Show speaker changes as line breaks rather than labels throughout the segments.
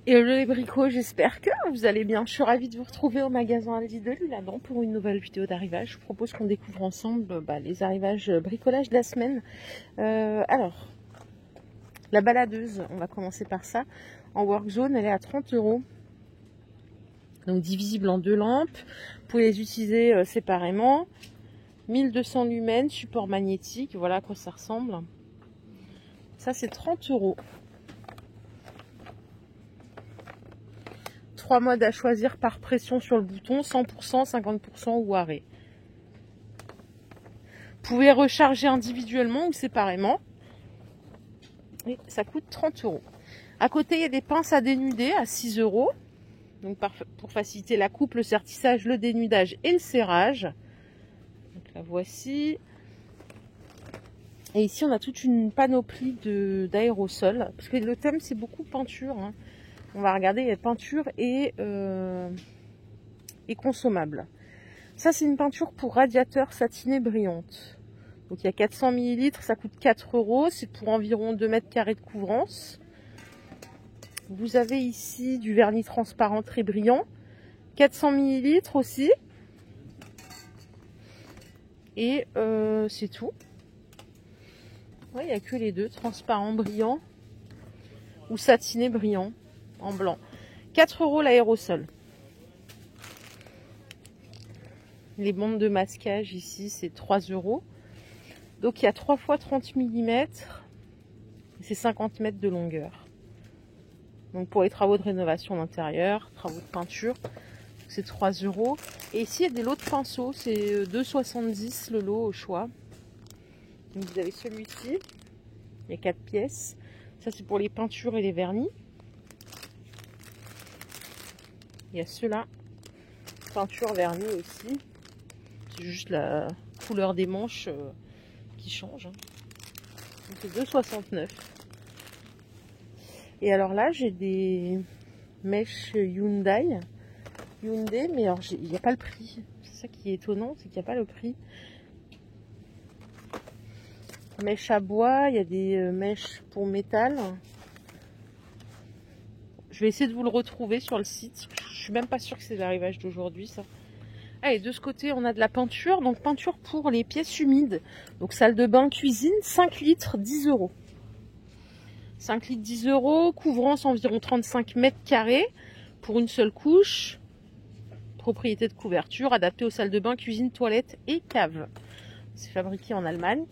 Et les bricots, j'espère que vous allez bien. Je suis ravie de vous retrouver au magasin Aldi de L'Isle-Adam pour une nouvelle vidéo d'arrivage. Je vous propose qu'on découvre ensemble les arrivages bricolage de la semaine. Alors, la baladeuse, on va commencer par ça. En work zone, elle est à 30 €. Donc divisible en 2 lampes. Vous pouvez les utiliser séparément. 1200 lumens, support magnétique. Voilà à quoi ça ressemble. Ça, c'est 30 €. 3 modes à choisir par pression sur le bouton, 100%, 50% ou arrêt. Vous pouvez recharger individuellement ou séparément. Et ça coûte 30 €. À côté, il y a des pinces à dénuder à 6 €. Donc pour faciliter la coupe, le sertissage, le dénudage et le serrage. Donc la voici. Et ici, on a toute une panoplie d'aérosols. Parce que le thème, c'est beaucoup peinture. Hein. On va regarder, il y a peinture et consommable. Ça, c'est une peinture pour radiateur satinée brillante. Donc, il y a 400 ml, ça coûte 4 €. C'est pour environ 2 mètres carrés de couvrance. Vous avez ici du vernis transparent très brillant. 400 ml aussi. Et c'est tout. Ouais, il n'y a que les deux, transparent brillant ou satiné brillant. En blanc. 4 € l'aérosol. Les bandes de masquage ici, c'est 3 €. Donc il y a 3 x 30 mm. C'est 50 mètres de longueur. Donc pour les travaux de rénovation d'intérieur, travaux de peinture, c'est 3 €. Et ici, il y a des lots de pinceaux. C'est 2,70 € le lot au choix. Donc vous avez celui-ci. Il y a 4 pièces. Ça, c'est pour les peintures et les vernis. Il y a ceux-là, peinture vernis aussi. C'est juste la couleur des manches qui change. Donc c'est 2,69 €. Et alors là, j'ai des mèches Hyundai, mais alors il n'y a pas le prix. C'est ça qui est étonnant, c'est qu'il n'y a pas le prix. Mèches à bois, il y a des mèches pour métal. Je vais essayer de vous le retrouver sur le site. Je suis même pas sûre que c'est l'arrivage d'aujourd'hui, ça. Allez, de ce côté, on a de la peinture. Donc, peinture pour les pièces humides. Donc, salle de bain, cuisine, 5 litres, 10 €. 5 litres, 10 €. Couvrance environ 35 mètres carrés pour une seule couche. Propriété de couverture, adaptée aux salles de bain, cuisine, toilette et cave. C'est fabriqué en Allemagne.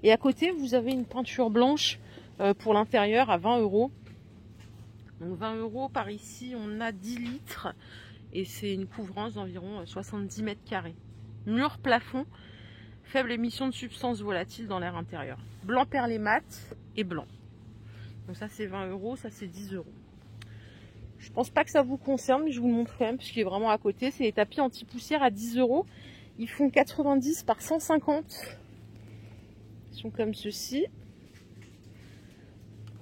Et à côté, vous avez une peinture blanche pour l'intérieur à 20 €. Donc 20 € par ici, on a 10 litres et c'est une couvrance d'environ 70 mètres carrés. Mur, plafond, faible émission de substances volatiles dans l'air intérieur. Blanc perlé mat et blanc. Donc ça c'est 20 €, ça c'est 10 €. Je pense pas que ça vous concerne, mais je vous le montre quand même parce qu'il est vraiment à côté. C'est les tapis anti-poussière à 10 €. Ils font 90 par 150. Ils sont comme ceci.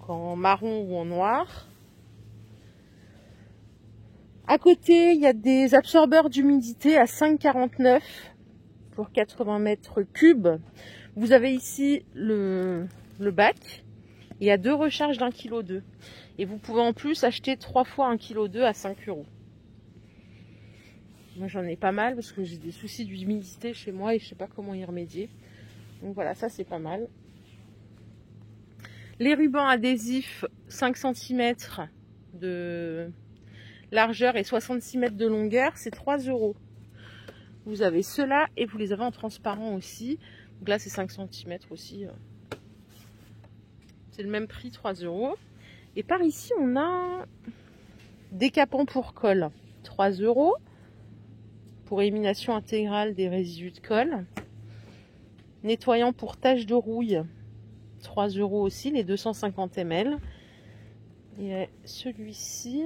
En marron ou en noir. À côté, il y a des absorbeurs d'humidité à 5,49 € pour 80 mètres cubes. Vous avez ici le bac. Il y a 2 recharges d'1,2 kg. Et vous pouvez en plus acheter 3 fois 1,2 kg à 5 €. Moi, j'en ai pas mal parce que j'ai des soucis d'humidité chez moi et je sais pas comment y remédier. Donc voilà, ça c'est pas mal. Les rubans adhésifs 5 cm de largeur et 66 mètres de longueur, c'est 3 €. Vous avez ceux-là et vous les avez en transparent aussi. Donc là, c'est 5 cm aussi. C'est le même prix, 3 €. Et par ici, on a décapant pour colle, 3 € pour élimination intégrale des résidus de colle. Nettoyant pour taches de rouille, 3 € aussi, les 250 ml. Et celui-ci,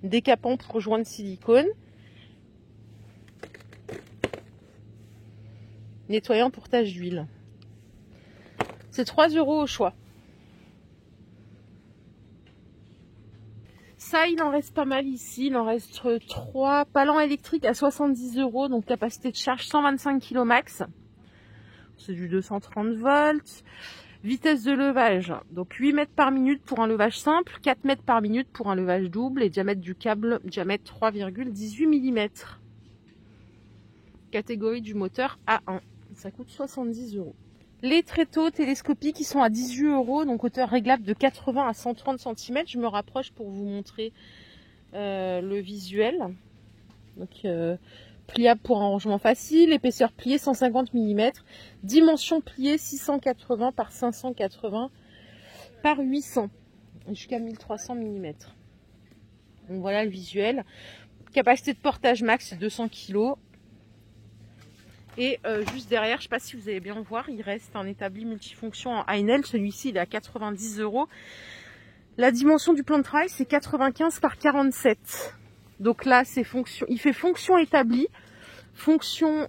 décapant pour joint de silicone. Nettoyant pour taches d'huile. C'est 3 € au choix. Ça, il en reste pas mal ici. Il en reste 3. Palan électrique à 70 €, donc capacité de charge 125 kg max. C'est du 230 volts. Vitesse de levage, donc 8 mètres par minute pour un levage simple, 4 mètres par minute pour un levage double et diamètre du câble, diamètre 3,18 mm. Catégorie du moteur A1, ça coûte 70 €. Les tréteaux télescopiques qui sont à 18 €, donc hauteur réglable de 80 à 130 cm. Je me rapproche pour vous montrer le visuel. Donc pliable pour un rangement facile, épaisseur pliée 150 mm, dimension pliée 680 par 580 par 800, jusqu'à 1300 mm. Donc voilà le visuel. Capacité de portage max 200 kg. Et juste derrière, je ne sais pas si vous allez bien voir, il reste un établi multifonction en Heinel. Celui-ci il est à 90 €. La dimension du plan de travail c'est 95 par 47. Donc là, c'est fonction, il fait fonction établie, fonction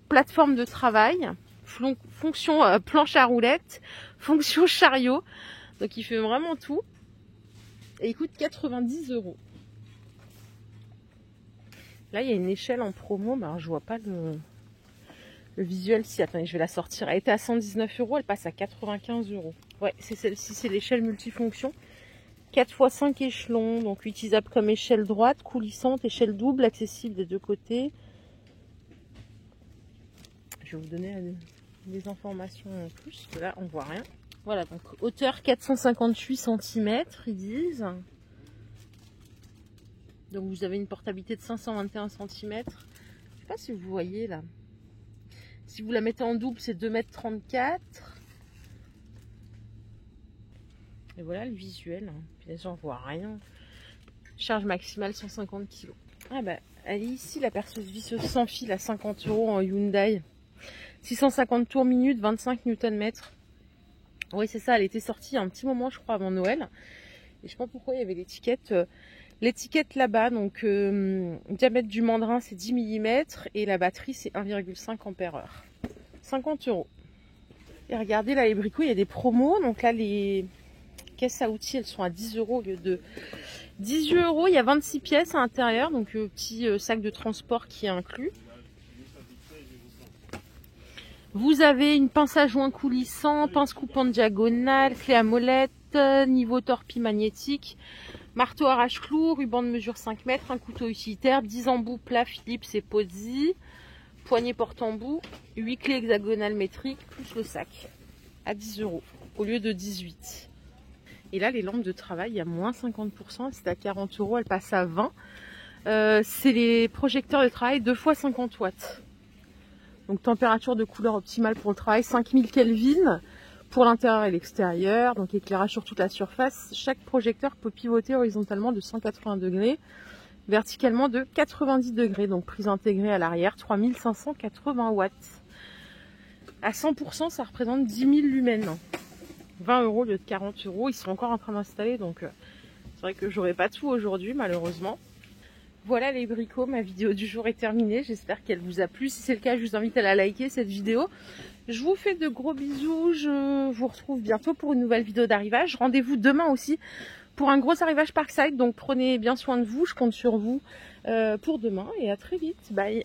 plateforme de travail, fonction planche à roulettes, fonction chariot. Donc il fait vraiment tout. Et il coûte 90 €. Là, il y a une échelle en promo, mais alors je vois pas le visuel. Si, attendez, je vais la sortir. Elle était à 119 €, elle passe à 95 €. Ouais, c'est celle-ci, c'est l'échelle multifonction. 4 x 5 échelons, donc utilisable comme échelle droite, coulissante, échelle double, accessible des deux côtés. Je vais vous donner des informations en plus, parce que là on voit rien. Voilà, donc hauteur 458 cm, ils disent. Donc vous avez une portabilité de 521 cm. Je ne sais pas si vous voyez là. Si vous la mettez en double, c'est 2,34 m. Et voilà le visuel. Puis j'en vois rien. Charge maximale 150 kg. Ah bah, elle est ici, la perceuse visseuse sans fil à 50 € en Hyundai. 650 tours minute, 25 Nm. Oui, c'est ça, elle était sortie un petit moment, je crois, avant Noël. Et je sais pas pourquoi il y avait l'étiquette. L'étiquette là-bas, donc diamètre du mandrin c'est 10 mm et la batterie c'est 1,5 Ah. 50 €. Et regardez là les bricots, il y a des promos. Donc là les caisses à outils elles sont à 10 € au lieu de 18 €. Il y a 26 pièces à l'intérieur, donc petit sac de transport qui est inclus. Vous avez une pince à joint coulissant, pince coupante diagonale, clé à molette, niveau torpille magnétique, marteau arrache-clou, ruban de mesure 5 mètres, un couteau utilitaire, 10 embouts plats Philips et Pozzi, poignée porte-embout, 8 clés hexagonales métriques, plus le sac, à 10 € au lieu de 18. Et là, les lampes de travail, il y a moins 50%, c'est à 40 €, elles passent à 20. C'est les projecteurs de travail 2 x 50 watts. Donc température de couleur optimale pour le travail, 5000 Kelvin pour l'intérieur et l'extérieur. Donc éclairage sur toute la surface. Chaque projecteur peut pivoter horizontalement de 180 degrés, verticalement de 90 degrés. Donc prise intégrée à l'arrière, 3580 watts. À 100%, ça représente 10 000 lumens. 20 € au lieu de 40 €. Ils sont encore en train d'installer, donc c'est vrai que j'aurai pas tout aujourd'hui malheureusement. Voilà les bricots, ma vidéo du jour est terminée. J'espère qu'elle vous a plu. Si c'est le cas, je vous invite à la liker cette vidéo. Je vous fais de gros bisous. Je vous retrouve bientôt pour une nouvelle vidéo d'arrivage. Rendez-vous demain aussi pour un gros arrivage Parkside. Donc prenez bien soin de vous. Je compte sur vous pour demain et à très vite. Bye.